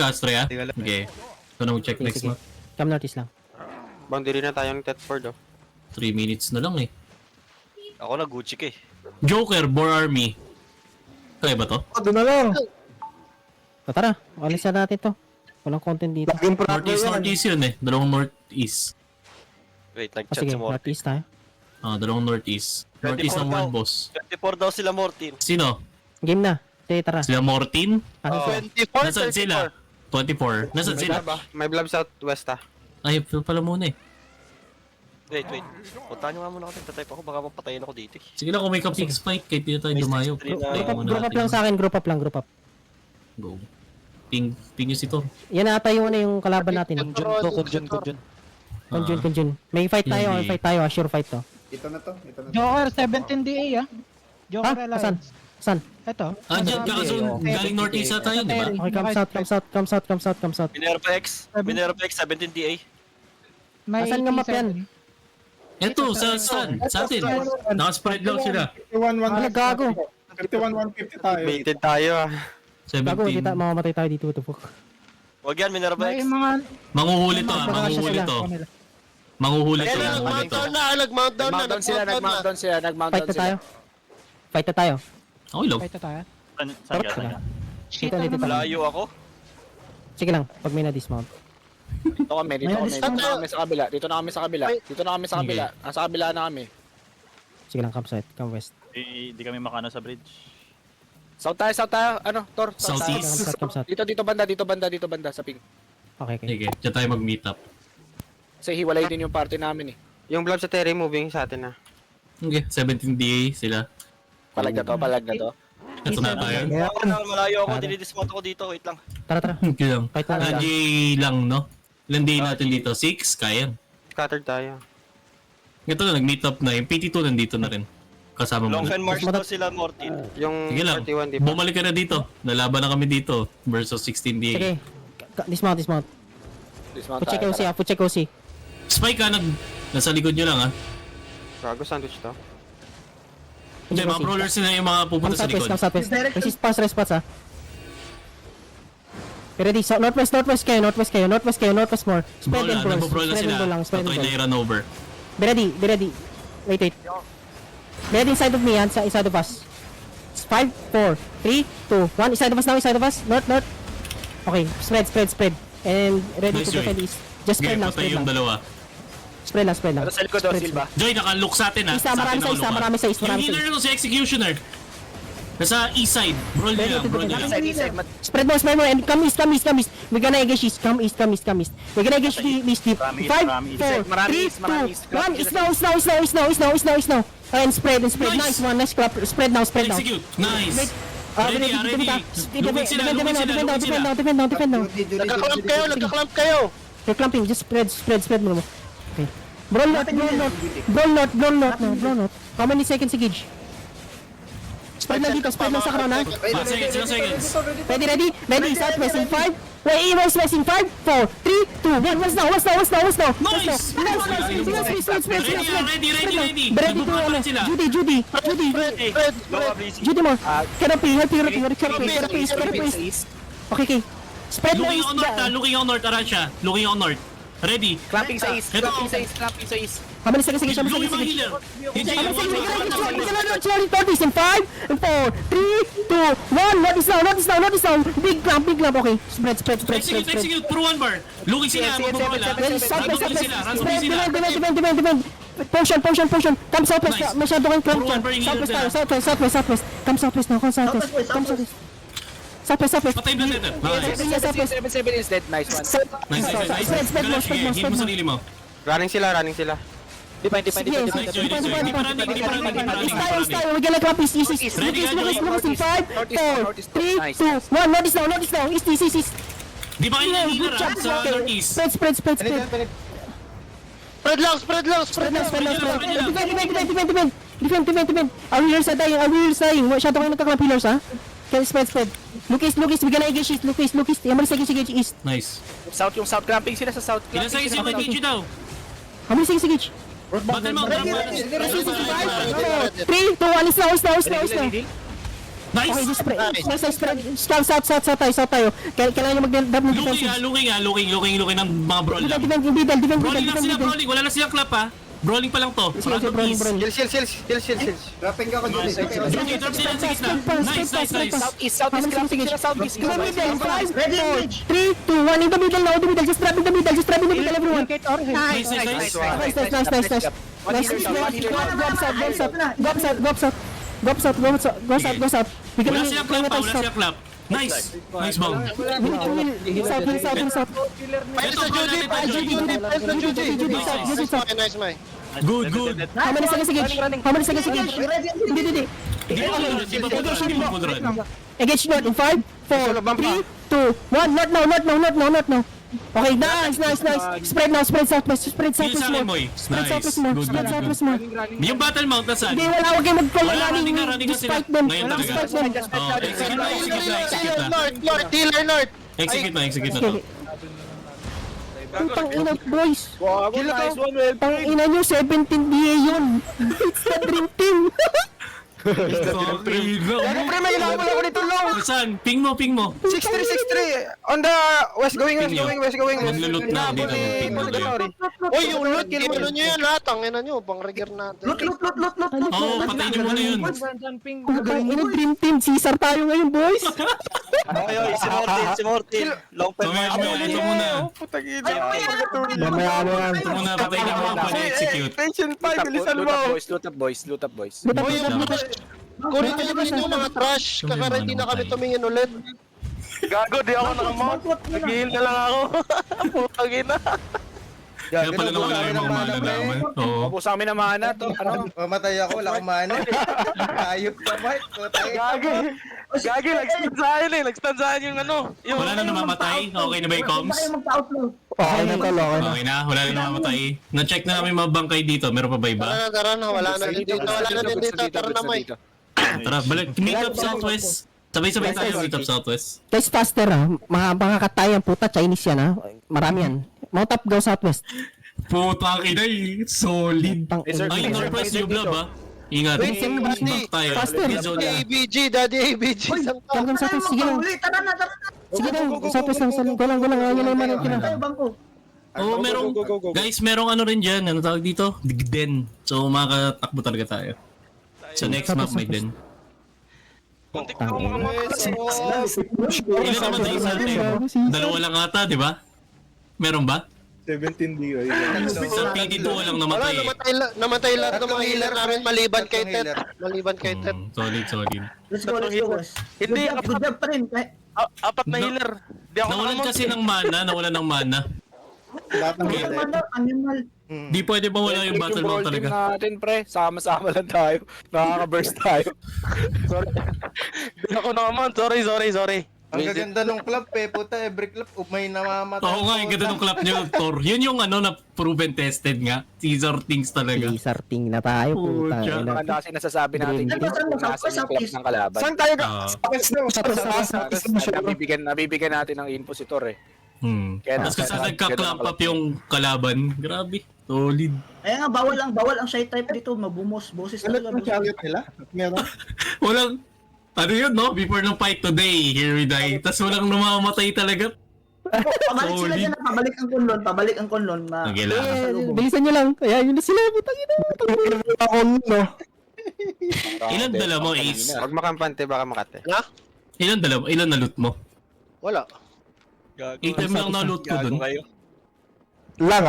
Astrea? Okay. Ito na mag-check next Sige. mo. Come notice lang. Boundary na tayong Tetford, oh. 3 minutes na lang eh. Ako na Gucci ka eh. Joker, Boar Army. Kaya ba to? Doon na lang. So, tara, alis na natin to. Walang content dito. Laging prato Northeast yun eh. Dalawang northeast. Wait, O nag-chat sige, si Morty. northeast tayo. Dalawang northeast. Northeast ng 24 world daw. boss. 24 daw sila Morty. Sino? Game na. Sige, tara. Sila Mortin? Ano Oh. sila? Nasaan sila? 24. Nasaan May sila? blab, ah. May blab southwest, ah. Ay, pala muna eh. Wait. Puntahan nyo nga muna ako. Tatype ako. Baka mapatayin ako dito eh. Sige na kung may kapig spike, kahit dito tayo dumayo. May 63 na- Tayo muna Group up natin. lang sa akin, group up. Go. Ping nyo si Tor. Yan ata yung ano yung kalaban natin. Kunjun. Kunjun. May fight tayo, sure fight to. Ito na to. Joker, 17 DA ah. Joker Ha? Alliance. Saan? Saan? Ito. Dyan, kakazun. Galing northeast ata yun, di ba? Okay, come south. Minerva X 17 DA. May Asan nga map yan? Eto, sa atin. Nakaspread lang sila. 51-150 gago. 51-150 tayo. Baited tayo, ah. Gago, 17. kita, mamamatay tayo dito. What the fuck? Wag yan, Minerva May X. mga... Manguhuli to, Magkakasya sila. Manguhuli to. Nag-mountdown sila. Fight na tayo. Fight na tayo. Okay lang. Fight na tayo. Saan ka? Shit, Dito, dito. Malayo ako. Sige lang, pag may na-dismount. Dito kami sa kabila. Nasa kabila na kami. Sige lang, come south, come west. Di kami makano sa bridge. South tayo. Ano, Tor? Southeast. Come south. Dito banda sa ping. Okay. Sige, dyan tayo mag-meet up. Kasi hiwalay din yung party namin eh. Yung blab sa Terry moving sa atin, ah. Okay, 17 DA sila. Palag na to. Ito na tayo. Malayo ako. Tara. Dinidismount ako dito. Wait lang. Tara. Okay lang. Fight na lang. LJ lang, no? Ilan day natin dito? 6? Kaya. Scattered tayo. Ito na, nag-meet up na. Yung PT2 nandito na rin. Kasama mo Long na. and march daw sila Morty. Yung Sige lang, 41, di ba? bumalik ka na dito. Nalaban na kami dito versus 16 DA. Sige. Dismount. Dismount Pucheck tayo. OC, pucheck OC. Spike ka, nasa likod nyo lang, ha? Gago, sandwich to. Hindi, mga brawlers na yung mga pupunta sa likod. Come southwest. Response, ha? Ready, so northwest kayo, northwest more. Spread Brawl and na, bros. nagbo-brawl na Spread sila. and bro lang, spread and Try na bro. i-run over. Be ready. Wait. Be ready inside of me, yan, inside of us. 5, 4, 3, 2, 1. Inside of us. North. Okay, spread. And ready Nice, to defend Joy. east. Just Sige, spread lang, patay yung dalawa. Spread lang. Pero sa likod daw, Silva. Joy, naka-look sa atin, ha? Isa, marami sa isa, marami sa east, Yung marami sa healer nyo si Executioner. Nasa east side. Brawl nyo lang, brawl nyo lang. Inside. Spread more, and come east. We're gonna engage east. Come east. We're gonna engage east deep. 5, 4, 3, 2, 1. East now. And spread. Nice one. Nice clap. Spread now. Execute. Nice. Ready. Lupin sila. Defend now. Nagka-clamp kayo. You're clamping. Just spread mo. Okay. Brawl not. How many seconds si Gage? Spread lang dito. Spread lang sa corona. 5 seconds. Ready? Southwest in 5. Wait, west in 5, 4, 3, 2, 1. What's now? Nice! Ready. Ready to ano? Sila. Judy. Judy mo. Therapy. Okay. Spread na Looking east. on north, looking on north, Aransha. Looking on north. Ready. Clamping sa east. How many seconds? Looking mga healer. Hindi How many seconds? Slowly, tortoise in 5, 4, 3, 2, 1. Notice now. Big clamp. Okay. Spread. Execute. Through one bar. Looking sila. Magbabrawl, ha? Randomly sila. Defend. Potion. Come southwest. Masyado kang clamp dyan. Southwest. Come southwest now. Southwest. Patay blood letter. Nice. 7 is dead. Nice one. Nice. Sige, mo sarili mo. Running sila. Di pa. Nice, Joy. Hindi pa running. East tayo. We're gonna clap east. Ready ka, Joy? Locust in 5, 4, 3, 2, 1. Notice now. East. Di ba kayo healer, ha? Sa northeast. Spread. Defend. Our healers are dying. Masyado kayo nagka-clamp healers, ha? Okay, spread. Lucas, we gonna engage east. Lucas. Yung mali seconds engage east. Nice. Yung south clamping sila sa south. Ilan seconds yung kay daw? How many seconds engage? Battle mo. 3, 2, 1. Is now. Okay, Nice! just spread. Nice, spread. South tayo. Kailangan nyo mag-dab ng defensive. Looking ng mga brawl lang. Defend, defend. Brawling lang sila, brawling. Wala na silang clap ha. Brawling pa lang to. Sige, Random brawling, piece. brawling. Heals. Dropping ka ko dyan. Okay, drop sila sa gitna. Nice. Southeast clamping sila, southeast. In the middle, 5, 4, 3, 2, 1. In the middle now, in the middle. Just trap in the middle, everyone. Nice. Nice. Go south. We can Wala silang clap pa, wala silang clap. Nice bomb. South. Ito, Judy. Nice, May. Good. How many seconds a gauge? Hindi. Engage not in 5, 4, 3, 2, 1. Not now. Okay, nice. Spread southwest Sa more. Moy. Spread Nice. southwest more. Yung battle mount nasaan? Hindi, wala. Huwag kayo mag-call Wala, running na Just sila. fight them. Ngayon talaga. Just fight them. Execute na. Execute na to. Putang ina, boys. Nice one, well. Pang ina nyo, 17 DA yun. It's the dream team. Pre, may ginagawa ako dito low. Saan? Ping mo. 6363 on the west going. Maglulot na dito. Ping mo kayo. Uy, yung loot, kinilo nyo yan ha. Tangina nyo, pang-regear natin. Oo, patayin nyo muna yun. Putang ina, dream team. Caesar tayo ngayon, boys. Ayo, si Mortil. Long So, ito muna. Ito muna, patayin na mo. Execute. Tension 5, bilisan mo. Loot up, boys. Kunin nyo rin yung mga trash. Kaka-ready na kami tumingin ulit. Gago, di ako nakamount. Nag-heal na lang ako. Putang ina. Kaya pala naman lang yung mga mana naman. Oo. Tapos sa amin na mana to. Ano? Mamatay ako, wala akong mana. Ayop ka, Mike. Gagi, nag-stun sa akin yung ano. Wala na namamatay? Okay na ba yung comms? Okay na tol, Okay na, wala na namamatay. Na-check na namin mga bangkay dito. Meron pa ba iba? Tara na. Wala na din dito. Tara na, May. Tara, balik. Meet up Southwest. Sabay-sabay tayo meet up Southwest. Guys, faster ha. Mga katayang puta, Chinese yan ha. Marami yan. Mount up, go southwest. Putang inay, solid. Ay, Northwest yung blob ha. Ingat. Back tayo. Faster. Mid zone na. Daddy ABG. Come southwest, sige lang. Sige lang, southwest lang. Go lang. Ayaw na yung mana kina. Oo, merong, guys, merong ano rin dyan. Ano tawag dito? Digden. So, makakatakbo talaga tayo. So, next map may den. Ilan naman tayo sa atin? Dalawa lang ata, di ba? Meron ba? 17 DO. Sa PD2 walang Wala, namatay eh. namatay lahat ng mga healer namin maliban kay Ted. Solid. Let's go. Hindi, Good job pa rin. apat na healer. Di ako Nawalan nakamount. kasi ng mana. Lahat ng Animal. Di pwede ba wala yung battle mount Team talaga? natin, pre. Sama-sama lang tayo. Nakaka-burst tayo. Sorry. Di ako nakamount. Sorry. Ang gaganda nung club eh, puta, every club may namamatay. Oo nga, yung ganda ng clap nyo, Thor. Yun yung ano na proven tested nga. Caesar things talaga. Caesar ting na tayo, puta. Pucha. Ang ganda kasi nasasabi natin. Dream. Nasa yung club ng kalaban. Saan tayo Ah. Nabibigyan natin ng info si Tor eh. Kaya Tapos kasi nasa- nagka-clamp up yung kalaban. Grabe. Solid. Kaya nga, bawal ang shy type dito. Mabumos. Boses Ano talaga. yung chariot nila? Meron? Walang, ano yun no? Before ng fight today, here we die. Tapos walang namamatay talaga. Pabalik sila Solid. dyan. Pabalik ang konlon. Nagkailangan. Bilisan nyo lang. Kaya yun na sila, putang ina. Ako no. Ilan dala mo, Ace? Huwag makampante, baka makate. Ilan na loot mo? Wala. Item lang na loot ko dun. Lang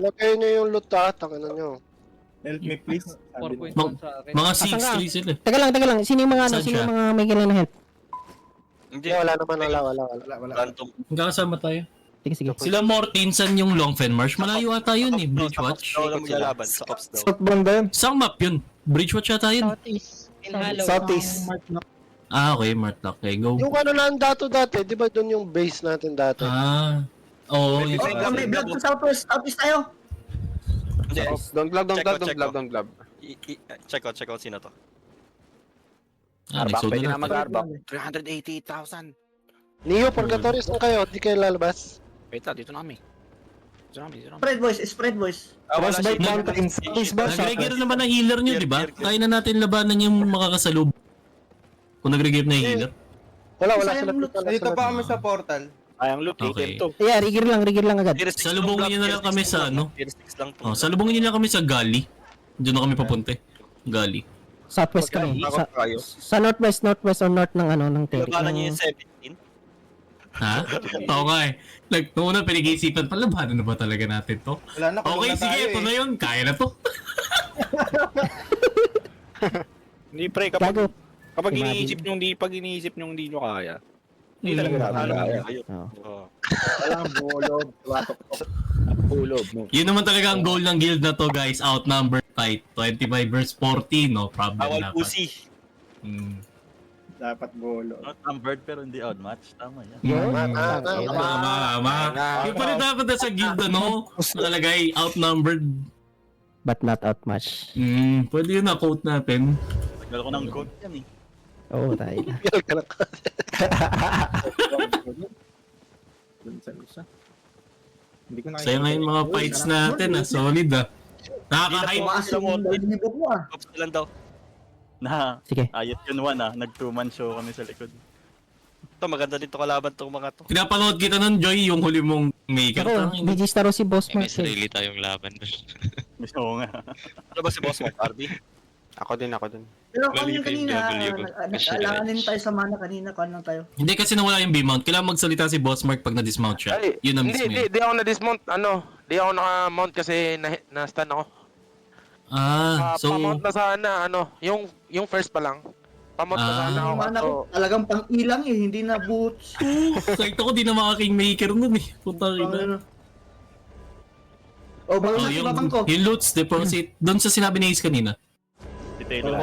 Lagay nyo yung loot ha. Tangina nyo. Help me please. Mga Asan ka? 6-3 sila. Teka lang. Sino yung mga Saan sino siya? yung mga may kailangan na help? Hindi, Wala naman. random. Magkakasama tayo. Sige. Sila Mortinsan yung Longfen Marsh. Malayo ata yun eh, Bridgewatch. Daw lang maglalaban. Sa ops daw. Saan map yun? Bridgewatch yata yun. Southeast. Ah, okay, Martlock. Okay, go. Yung ano lang dati, di ba doon yung base natin dati? Ah. Oo, yun. May blood sa southwest. Southeast tayo. Hindi. Don't blab. Check out sino to. Ah, Arbak, nagsodo pwede na na. mag-arbak. 388,000. Neo, Purgatory, saan kayo? Di kayo lalabas? Wait lang, dito na kami. Spread voice. Nag-regular naman ang healer nyo, di ba? Kaya na natin labanan yung makakasalub. Kung nagre-give na ihilot. Wala Sayang loot. Dito pa kami sa portal. Sayang loot, Okay. ATM to. Yeah, rigir lang agad. Salubungin niyo na lang kami sa ano? Tier 6 lang to. Oh, salubungin niyo lang kami sa Gali. Diyan na kami papunta. Gali. Southwest kami. Takot tayo. Sa northwest or north ng ano, ng Terry. Labanan niyo yung 17. Ha? Oo nga eh. Like, noong una pinag-iisipan, palabanan na ba talaga natin to? Wala na, kulong Okay, na sige, tayo ito eh. na yun. Kaya na to. Hindi pre, kapag Gago. kapag Imagine. iniisip nyo hindi nyo kaya. Hindi talaga natin kaya. Oo. Walang bulob, tumatok-tok. Bulob, no. Yun naman talaga ang goal ng guild na to, guys. Outnumbered fight. 25 versus 40, no problem Bawal na. pusi. Dapat bolo. Outnumbered pero hindi outmatch. Tama yan. Tama. Yung pala dapat na sa guild, ano? Nakalagay, outnumbered. But not outmatched. Pwede yun na quote natin. Tagal ko ng code yan eh. Oo, tayo na. Hindi ko Saya nga yung mga fights natin, solid ah. Nakaka-hype. Tumaas yung balibog mo ah. Ops na lang daw. Na, Sige. ayot yun one nag 2-man show kami sa likod. Ito, maganda dito kalaban tong mga to. Pinapanood kita nun, Joy, yung huli mong maker. Ako, BG Star si Boss Mark. eh. tayong laban doon. Oo nga. Ano ba si Boss Mark, RB? Ako din. Pero kami Balik yung kanina, W ko. nag-alanganin tayo sa mana kanina, kanan tayo. Hindi kasi nawala yung B-mount. Kailangan magsalita si Boss Mark pag na-dismount siya. Ay, Yun ang hindi, mismo yun. di ako na-dismount, di ako naka-mount kasi na-stun ako. So, Pa-mount na sana, yung first pa lang. Pa-mount na sana ako. Yung mana ko, talagang pang-ilang eh, hindi na boots. sakto ko di na maka-king maker nun eh. Puta ina. O, bago Oh, na si babang ko. yung loots deposit, doon sa sinabi ni Ace kanina. Si Taylor.